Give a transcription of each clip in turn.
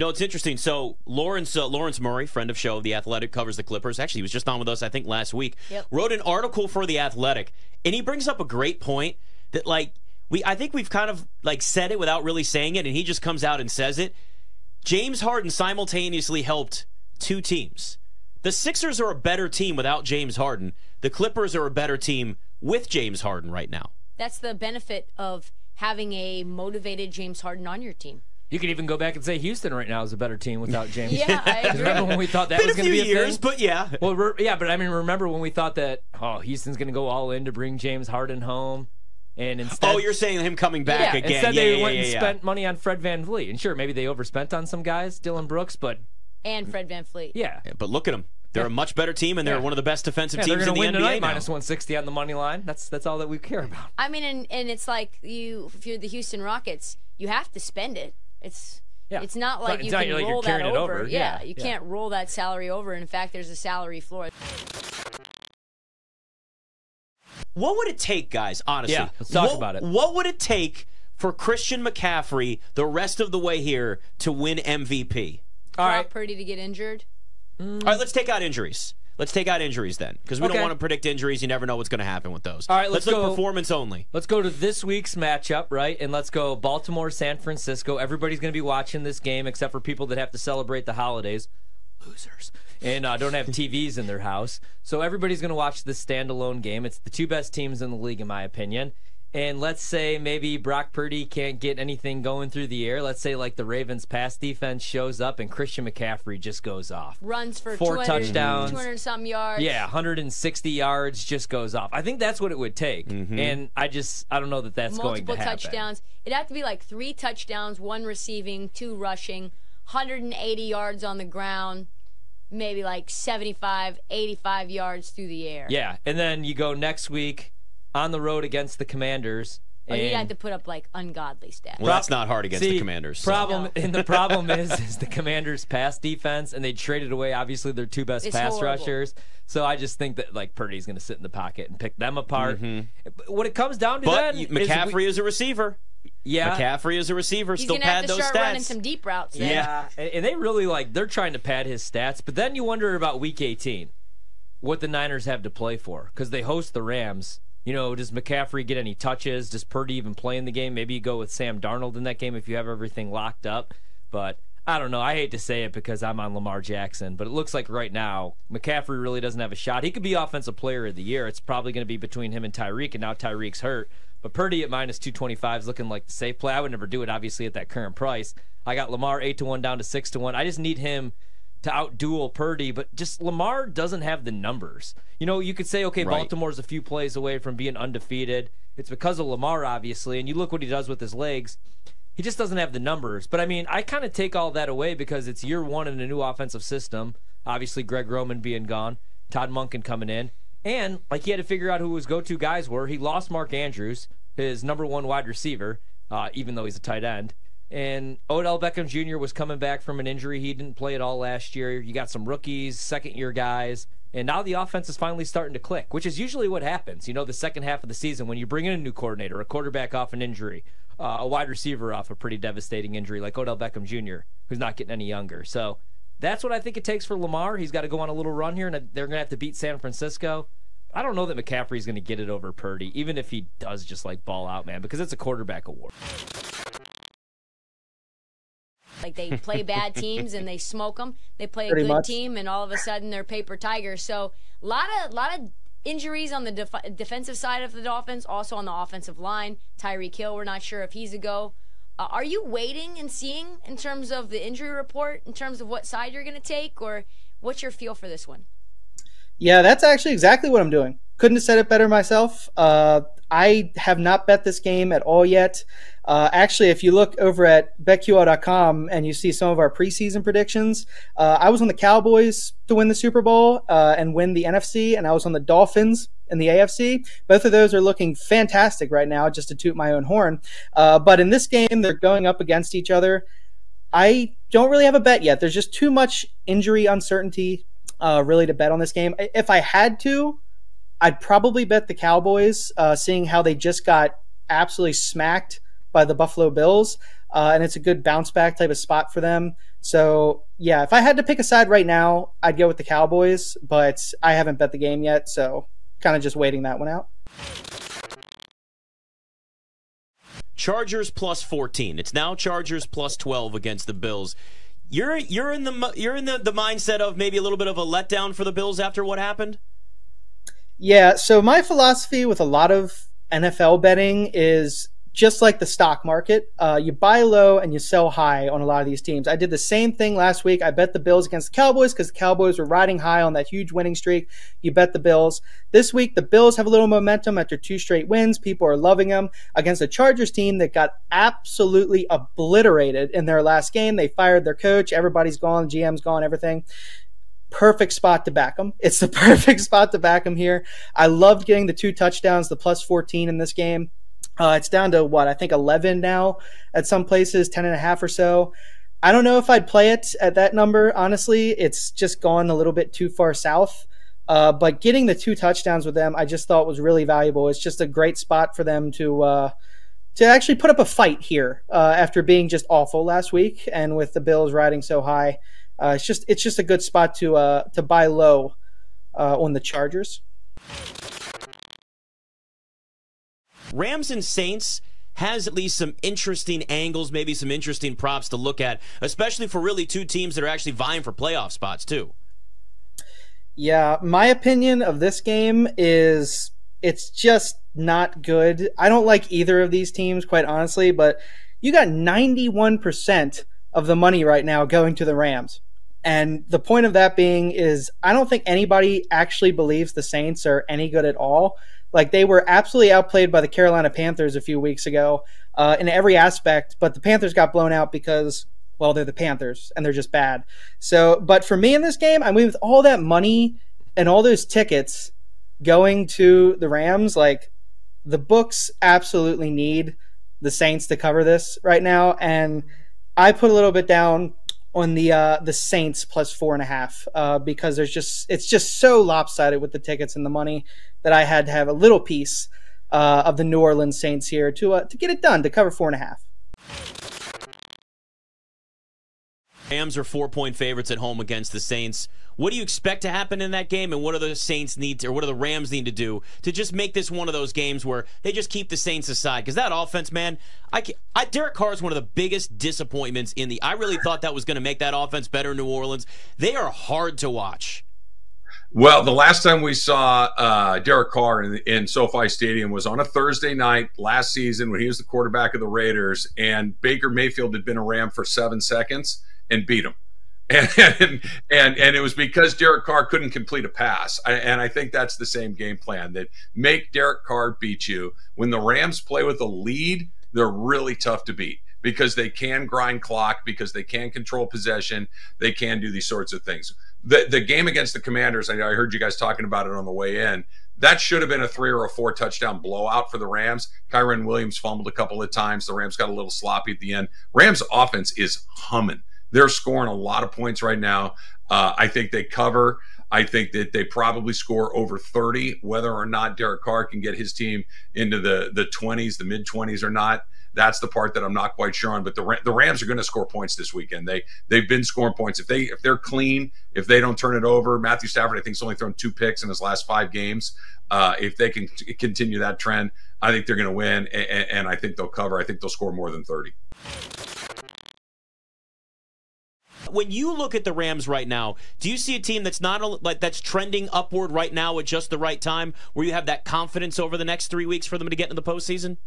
No, it's interesting. So Lawrence Murray, friend of show, The Athletic, covers the Clippers. Actually, he was just on with us, I think, last week. Yep. Wrote an article for The Athletic, and he brings up a great point that, like, I think we've kind of like said it without really saying it, and he just comes out and says it. James Harden simultaneously helped two teams. The Sixers are a better team without James Harden. The Clippers are a better team with James Harden right now. That's the benefit of having a motivated James Harden on your team. You could even go back and say Houston right now is a better team without James. Yeah, I agree. Remember when we thought that was going to be a years, thing? but yeah. Well, yeah, but I mean, remember when we thought that, Houston's going to go all in to bring James Harden home? And instead, you're saying him coming back again. Instead, they went and spent money on Fred VanVleet. And sure, maybe they overspent on some guys, Dylan Brooks, but... And Fred VanVleet. Yeah. But look at them. They're a much better team, and they're one of the best defensive teams in the NBA now. They're going to win tonight, minus 160 on the money line. That's all that we care about. I mean, and it's like if you're the Houston Rockets, you have to spend it. It's not like you can roll that over. Yeah, you can't roll that salary over. In fact, there's a salary floor. What would it take, guys, honestly? Yeah, let's talk about it. What would it take for Christian McCaffrey the rest of the way here to win MVP? All right. Purdy to get injured? All right, let's take out injuries. Let's take out injuries then, because we don't want to predict injuries. You never know what's going to happen with those. All right, let's look performance only. Let's go to this week's matchup, right? And let's go Baltimore, San Francisco. Everybody's going to be watching this game except for people that have to celebrate the holidays. Losers. And don't have TVs in their house. So everybody's going to watch this standalone game. It's the two best teams in the league, in my opinion. And let's say maybe Brock Purdy can't get anything going through the air. Let's say like the Ravens' pass defense shows up and Christian McCaffrey just goes off. Runs for 4 touchdowns. 200-some yards. Yeah, 160 yards, just goes off. I think that's what it would take. And I don't know that that's going to happen. Multiple touchdowns. It'd have to be like 3 touchdowns, 1 receiving, 2 rushing, 180 yards on the ground, maybe like 75, 85 yards through the air. Yeah, and then you go next week on the road against the Commanders. You'd have to put up like ungodly stats. Well, that's not hard against the Commanders. And the problem is the Commanders' pass defense, and they traded away obviously their 2 best pass rushers. So I just think that like Purdy's going to sit in the pocket and pick them apart. What it comes down to McCaffrey is a receiver. Yeah, McCaffrey is a receiver. He's still pad those stats. He's going to have to start running some deep routes. Yeah, and they really they're trying to pad his stats. But then you wonder about Week 18, what the Niners have to play for, because they host the Rams. You know, does McCaffrey get any touches? Does Purdy even play in the game? Maybe you go with Sam Darnold in that game if you have everything locked up. But I don't know. I hate to say it because I'm on Lamar Jackson, but it looks like right now McCaffrey really doesn't have a shot. He could be Offensive Player of the Year. It's probably going to be between him and Tyreek, and now Tyreek's hurt. But Purdy at minus 225 is looking like the safe play. I would never do it, obviously, at that current price. I got Lamar 8-1 down to 6-1. I just need him to outduel Purdy, but just Lamar doesn't have the numbers. You know, you could say, okay, right, Baltimore's a few plays away from being undefeated. It's because of Lamar, obviously, and you look what he does with his legs. He just doesn't have the numbers. But, I mean, I kind of take all that away because it's year 1 in a new offensive system. Obviously, Greg Roman being gone, Todd Monken coming in. And, like, he had to figure out who his go-to guys were. He lost Mark Andrews, his number 1 wide receiver, even though he's a tight end. And Odell Beckham Jr. was coming back from an injury. He didn't play at all last year. You got some rookies, second-year guys. And now the offense is finally starting to click, which is usually what happens. You know, the second half of the season when you bring in a new coordinator, a quarterback off an injury, a wide receiver off a pretty devastating injury like Odell Beckham Jr., who's not getting any younger. So that's what I think it takes for Lamar. He's got to go on a little run here, and they're going to have to beat San Francisco. I don't know that McCaffrey's going to get it over Purdy, even if he does just like ball out, man, because it's a quarterback award. Like they play bad teams and they smoke them. They play a good team and all of a sudden they're paper tigers. So a lot of injuries on the defensive side of the Dolphins, also on the offensive line. Tyreek Hill, we're not sure if he's a go. Are you waiting and seeing in terms of the injury report, in terms of what side you're going to take, or what's your feel for this one? Yeah, that's actually exactly what I'm doing. Couldn't have said it better myself. I have not bet this game at all yet. Actually, if you look over at BetQL.com and you see some of our preseason predictions, I was on the Cowboys to win the Super Bowl and win the NFC, and I was on the Dolphins in the AFC. Both of those are looking fantastic right now, just to toot my own horn. But in this game, they're going up against each other. I don't really have a bet yet. There's just too much injury uncertainty really to bet on this game. If I had to, I'd probably bet the Cowboys, seeing how they just got absolutely smacked by the Buffalo Bills, and it's a good bounce back type of spot for them. So, yeah, if I had to pick a side right now, I'd go with the Cowboys, but I haven't bet the game yet, so kind of just waiting that one out. Chargers plus 14. It's now Chargers plus 12 against the Bills. You're in the mindset of maybe a little bit of a letdown for the Bills after what happened? Yeah, so my philosophy with a lot of NFL betting is just like the stock market. You buy low and you sell high on a lot of these teams. I did the same thing last week. I bet the Bills against the Cowboys because the Cowboys were riding high on that huge winning streak. You bet the Bills. This week, the Bills have a little momentum after 2 straight wins. People are loving them against a Chargers team that got absolutely obliterated in their last game. They fired their coach. Everybody's gone. GM's gone, everything. Perfect spot to back them. It's the perfect spot to back them here. I loved getting the 2 touchdowns, the plus 14 in this game. It's down to what, I think 11 now at some places, 10.5 or so. I don't know if I'd play it at that number. Honestly, it's just gone a little bit too far south. But getting the 2 touchdowns with them, I just thought was really valuable. It's just a great spot for them to actually put up a fight here after being just awful last week. And with the Bills riding so high, it's just a good spot to buy low on the Chargers. Rams and Saints has at least some interesting angles, maybe some interesting props to look at, especially for really 2 teams that are actually vying for playoff spots too. Yeah, my opinion of this game is it's just not good. I don't like either of these teams, quite honestly, but you got 91% of the money right now going to the Rams. And the point of that being is I don't think anybody actually believes the Saints are any good at all. Like, they were absolutely outplayed by the Carolina Panthers a few weeks ago in every aspect, but the Panthers got blown out because, well, they're the Panthers, and they're just bad. So, but for me in this game, I mean, with all that money and all those tickets going to the Rams, like, the books absolutely need the Saints to cover this right now, and I put a little bit down on the Saints plus 4.5 because it's just so lopsided with the tickets and the money that I had to have a little piece of the New Orleans Saints here to get it done, to cover 4.5. Rams are 4-point favorites at home against the Saints. What do you expect to happen in that game, and what do the Saints need to, or what do the Rams need to do to just make this one of those games where they just keep the Saints aside? Because that offense, man, Derek Carr is one of the biggest disappointments in the. I really thought that was going to make that offense better in New Orleans. They are hard to watch. Well, the last time we saw Derek Carr in SoFi Stadium was on a Thursday night last season when he was the quarterback of the Raiders, and Baker Mayfield had been a Ram for 7 seconds and beat him. And it was because Derek Carr couldn't complete a pass. And I think that's the same game plan, that make Derek Carr beat you. When the Rams play with a lead, they're really tough to beat because they can grind clock, because they can control possession, they can do these sorts of things. The game against the Commanders, I heard you guys talking about it on the way in, that should have been a 3 or a 4 touchdown blowout for the Rams. Kyren Williams fumbled a couple of times. The Rams got a little sloppy at the end. Rams offense is humming. They're scoring a lot of points right now. I think they cover. I think that they probably score over 30, whether or not Derek Carr can get his team into the 20s, the mid-20s or not. That's the part that I'm not quite sure on. But the Rams are going to score points this weekend. They've been scoring points. If they're clean, if they don't turn it over, Matthew Stafford, I think, has only thrown 2 picks in his last 5 games. If they can continue that trend, I think they're going to win, and I think they'll cover. I think they'll score more than 30. When you look at the Rams right now, do you see a team that's that's trending upward right now at just the right time, where you have that confidence over the next 3 weeks for them to get into the postseason?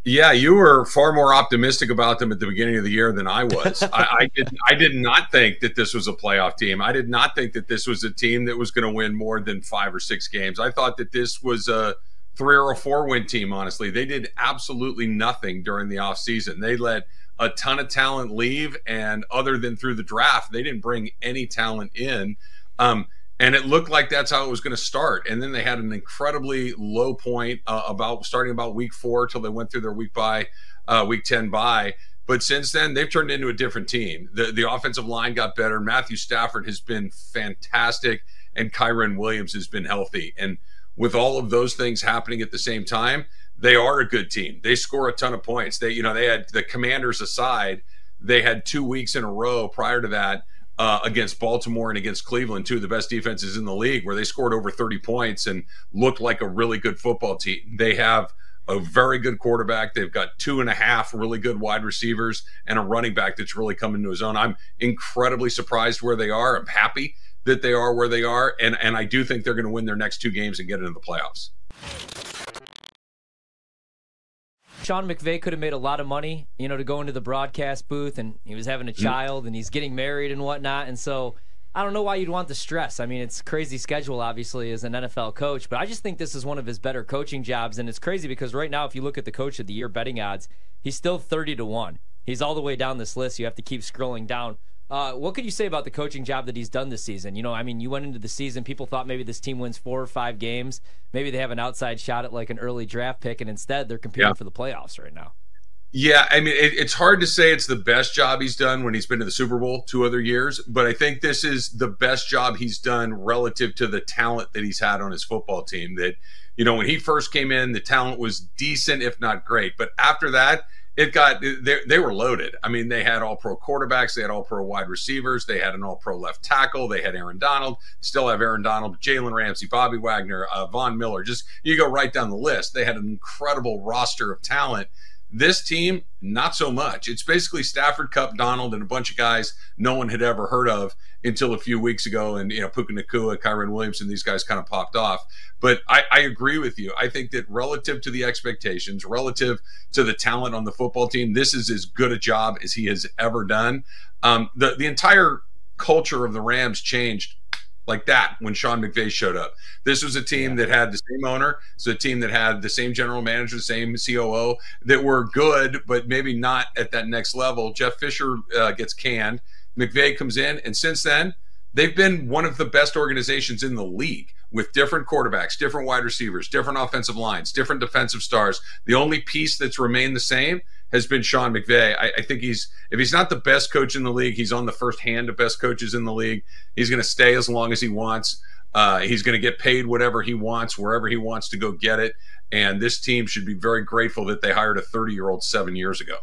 Yeah, you were far more optimistic about them at the beginning of the year than I was. I did not think that this was a playoff team. I did not think that this was a team that was going to win more than 5 or 6 games. I thought that this was a 3 or a 4-win team, honestly. They did absolutely nothing during the offseason. They let a ton of talent leave, and other than through the draft, they didn't bring any talent in. And it looked like that's how it was going to start. And then they had an incredibly low point starting about week 4 till they went through their week 10 bye. But since then, they've turned into a different team. The offensive line got better. Matthew Stafford has been fantastic, and Kyren Williams has been healthy. And with all of those things happening at the same time, they are a good team. They score a ton of points. They had the Commanders aside, they had 2 weeks in a row prior to that against Baltimore and against Cleveland, two of the best defenses in the league, where they scored over 30 points and looked like a really good football team. They have a very good quarterback. They've got 2.5 really good wide receivers and a running back that's really come into his own. I'm incredibly surprised where they are. I'm happy that they are where they are, and I do think they're going to win their next 2 games and get into the playoffs. Sean McVay could have made a lot of money, to go into the broadcast booth, and he was having a child, and he's getting married and whatnot, and so I don't know why you'd want the stress. I mean, it's a crazy schedule, obviously, as an NFL coach, but I just think this is one of his better coaching jobs, and it's crazy because right now, if you look at the Coach of the Year betting odds, he's still 30-1. He's all the way down this list. You have to keep scrolling down. What could you say about the coaching job that he's done this season? You went into the season, people thought maybe this team wins 4 or 5 games. Maybe they have an outside shot at like an early draft pick, and instead they're competing for the playoffs right now. Yeah, I mean, it's hard to say it's the best job he's done when he's been to the Super Bowl 2 other years, but I think this is the best job he's done relative to the talent that he's had on his football team. That, when he first came in, the talent was decent, if not great. But after that, they were loaded. I mean, they had all-pro quarterbacks, they had all-pro wide receivers, they had an all-pro left tackle, they had Aaron Donald, still have Aaron Donald, Jalen Ramsey, Bobby Wagner, Von Miller. Just you go right down the list. They had an incredible roster of talent. This team, not so much. It's basically Stafford, Kupp, Donald, and a bunch of guys no one had ever heard of until a few weeks ago. And, Puka Nacua, Kyron Williamson, these guys kind of popped off. But I agree with you. I think that relative to the expectations, relative to the talent on the football team, this is as good a job as he has ever done. The entire culture of the Rams changed like that when Sean McVay showed up. This was a team that had the same owner. It's a team that had the same general manager, the same COO, that were good, but maybe not at that next level. Jeff Fisher gets canned. McVay comes in, and since then, they've been one of the best organizations in the league with different quarterbacks, different wide receivers, different offensive lines, different defensive stars. The only piece that's remained the same has been Sean McVay. I think if he's not the best coach in the league, he's on the first hand of best coaches in the league. He's going to stay as long as he wants. He's going to get paid whatever he wants, wherever he wants to go get it. And this team should be very grateful that they hired a 30-year-old 7 years ago.